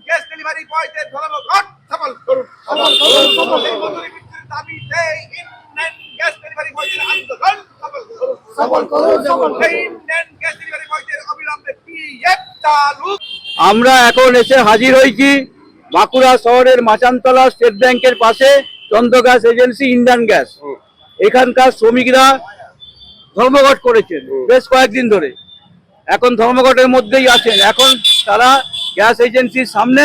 Gas delivery বয়দের ধর্মঘট সফল করুন। দাবিতে ইন্ডিয়ান গ্যাস ডেলিভারি বয়দের আন্দোলন সফল করুন। ইন্ডিয়ান গ্যাস ডেলিভারি বয়দের অবিলম্বে পিএফ চালু। আমরা এখন এসে হাজির হয়েছি বাঁকুড়া শহরের মাচানতলা স্টেট ব্যাংকের পাশে চন্দ্র গ্যাস এজেন্সি ইন্ডিয়ান গ্যাস। এখানকার শ্রমিকরা ধর্মঘট করেছেন বেশ কয়েকদিন ধরে, এখন ধর্মঘটের মধ্যেই আছেন। এখন তারা গ্যাস এজেন্সির সামনে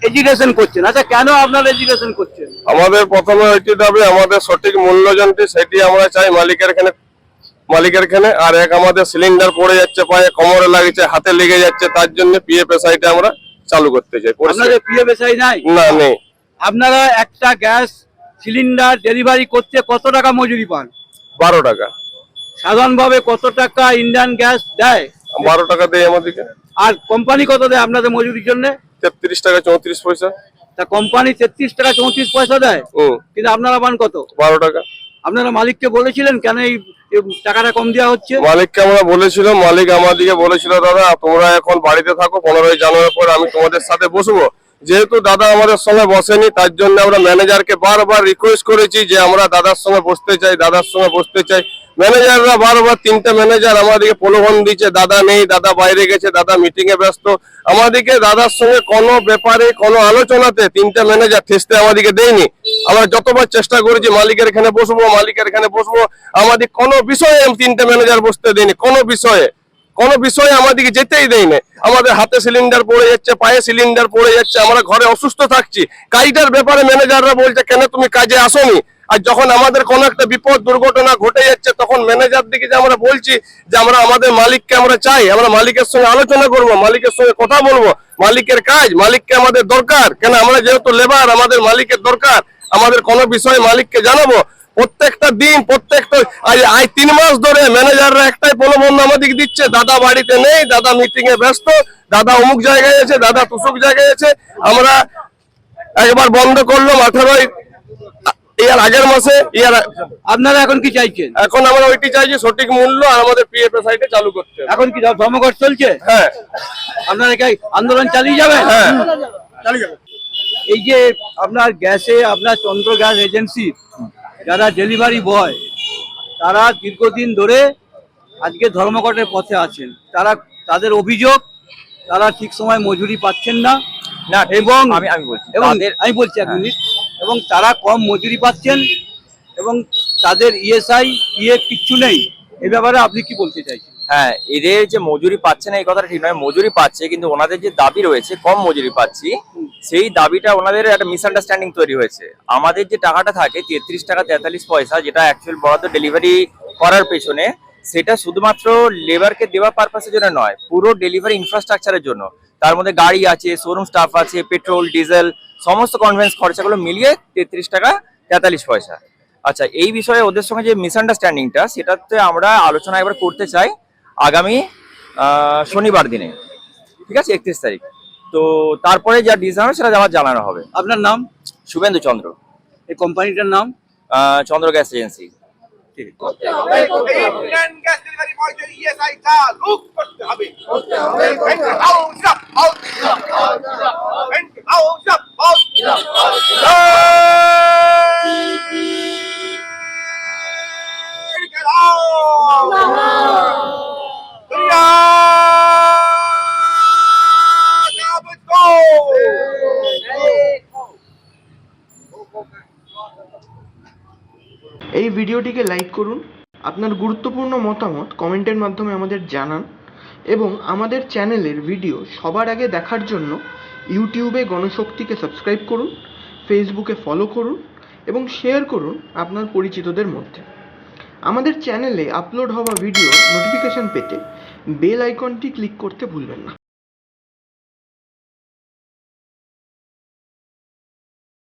এজিটেশন করছেন। আচ্ছা, কেন আপনারা এজিটেশন করছেন? আমাদের প্রথমে ওইটি দাবি, আমাদের সঠিক মূল্য জানতে, সেটি আমরা চাই মালিকের এখানে। আর এক আমাদের সিলিন্ডার পড়ে যাচ্ছে, পায়ে কোমরে লাগছে, হাতে লেগে যাচ্ছে, তার জন্য পিএফএসআইটা আমরা চালু করতে চাই। আপনাদের পিএফএসআই নাই? না, নেই। আপনারা একটা গ্যাস সিলিন্ডার ডেলিভারি করতে কত টাকা মজুরি পান? 12 টাকা। সাধারণভাবে কত টাকা ইন্ডিয়ান গ্যাস দেয়? 12 টাকা দেয় আমাদেরকে। আর কোম্পানি কত দেয় আপনাদের মজুরির জন্য? 33 টাকা 34 পয়সা। তা কোম্পানি 33 টাকা 34 পয়সা দেয়, কিন্তু আপনারা পান কত? 12 টাকা। আপনারা মালিককে বলেছিলেন কেন এই টাকাটা কম দেওয়া হচ্ছে? মালিককে আমরা বলেছিলাম, মালিক আমাদেরকে বলেছিল, দাদা তোমরা এখন বাড়িতে থাকো, 15 জানুয়ারি পর আমি তোমাদের সাথে বসবো। যেহেতু দাদা আমাদের সঙ্গে বসেনি, তার জন্য আমরা ম্যানেজারকে বারবার রিকোয়েস্ট করেছি যে আমরা দাদার সঙ্গে বসতে চাই। ম্যানেজাররা বারবার 3টে ম্যানেজার আমাদেরকে প্রলোভন দিচ্ছে, দাদা নেই, দাদা বাইরে গেছে, দাদা মিটিং এ ব্যস্ত। আমাদেরকে দাদার সঙ্গে কোনো ব্যাপারে কোনো আলোচনাতে 3টে ম্যানেজার ঠেসতে আমাদেরকে দেয়নি। আমরা যতবার চেষ্টা করেছি মালিকের এখানে বসবো, আমাদের কোনো বিষয়ে 3টে ম্যানেজার বসতে দেয়নি। কোনো বিষয়ে আমাদেরকে যেতেই দেয় না। আমাদের হাতে সিলিন্ডার পড়ে যাচ্ছে, পায়ে সিলিন্ডার পড়ে যাচ্ছে, আমরা ঘরে অসুস্থ থাকছি। কাজটার ব্যাপারে ম্যানেজাররা বলছে কেন তুমি কাজে আসোনি। আর যখন আমাদের কোনো একটা বিপদ দুর্ঘটনা ঘটে যাচ্ছে, তখন ম্যানেজার দিকে যে আমরা বলছি যে আমরা আমাদের মালিককে আমরা চাই, আমরা মালিকের সঙ্গে আলোচনা করব, মালিকের সঙ্গে কথা বলবো, মালিকের কাজ, মালিককে আমাদের দরকার। কেন আমরা যেহেতু লেবার, আমাদের মালিকের দরকার, আমাদের কোনো বিষয়ে মালিককে জানাবো। প্রত্যেকটা দিন আজ 3 মাস ধরে ম্যানেজাররা একটাই প্রলোভন আমাদেরকে দিচ্ছে, দাদা বাড়িতে নেই, দাদা মিটিং এ ব্যস্ত, দাদা অমুক জায়গায় আছে, দাদা তুসুক জায়গায় আছে। আমরা একবার বন্ধ করলাম 18 এর আগের মাসে। আপনারা এখন কি চাইছেন? এখন আমরা ওইটি চাইছি, সঠিক মূল্য আর আমাদের পিএফএসআইটা চালু করতে। এখন কি ধর্মঘট চলছে? হ্যাঁ। আপনারা কি আন্দোলন চালিয়ে যাবেন? হ্যাঁ, চালিয়ে যাবেন। এই যে আপনার গ্যাসে, আপনার চন্দ্র গ্যাস এজেন্সি যারা ডেলিভারি বয়, তারা দীর্ঘদিন ধরে আজকে ধর্মঘটের পথে আছেন। তাদের অভিযোগ তারা ঠিক সময় মজুরি পাচ্ছেন না, এবং আমি বলছি 1 মিনিট, এবং তারা কম মজুরি পাচ্ছেন এবং তাদের ইএসআই পিএফ কিচ্ছু নেই। এই ব্যাপারে আপনি কি বলতে চাইছেন? হ্যাঁ, এদের যে মজুরি পাচ্ছে না এই কথাটা ঠিক নয়, মজুরি পাচ্ছে, কিন্তু ওনাদের যে দাবি রয়েছে কম মজুরি পাচ্ছি, সেই দাবিটা ওনাদের একটা মিসআন্ডারস্ট্যান্ডিং তৈরি হয়েছে। আমাদের যে টাকাটা থাকে 33 টাকা 43 পয়সা, যেটা অ্যাকচুয়াল বরাদ্দ ডেলিভারি করার পেছনে, সেটা শুধুমাত্র লেবারকে দেওয়া পারপাসের জন্য নয়, পুরো ডেলিভারি ইনফ্রাস্ট্রাকচারের জন্য। তার মধ্যে গাড়ি আছে, শোরুম স্টাফ আছে, পেট্রোল ডিজেল সমস্ত কনভেন্স খরচাগুলো মিলিয়ে 33 টাকা 43 পয়সা। আচ্ছা, এই বিষয়ে ওদের সঙ্গে যে মিসআন্ডারস্ট্যান্ডিংটা, সেটাতে আমরা আলোচনা একবার করতে চাই আগামী শনিবার দিনে, ঠিক আছে, 31 তারিখ। তো তারপরে যা ডিসিশন হবে সেটা আমার জানানো হবে। আপনার নাম? শুভেন্দু চন্দ্র। এই কোম্পানিটার নাম? চন্দ্র গ্যাস এজেন্সি। ঠিক আছে। ইন্ডিয়ান গ্যাস ডেলিভারি বয়দের ইএসআই চালু করতে হবে। এই ভিডিওটিকে লাইক করুন, আপনার গুরুত্বপূর্ণ মতামত কমেন্টের মাধ্যমে আমাদের জানান, এবং আমাদের চ্যানেলের ভিডিও সবার আগে দেখার জন্য ইউটিউবে গণশক্তিকে সাবস্ক্রাইব করুন, ফেসবুকে ফলো করুন এবং শেয়ার করুন আপনার পরিচিতদের মধ্যে। আমাদের চ্যানেলে আপলোড হওয়া ভিডিও নোটিফিকেশন পেতে বেল আইকনটি ক্লিক করতে ভুলবেন না।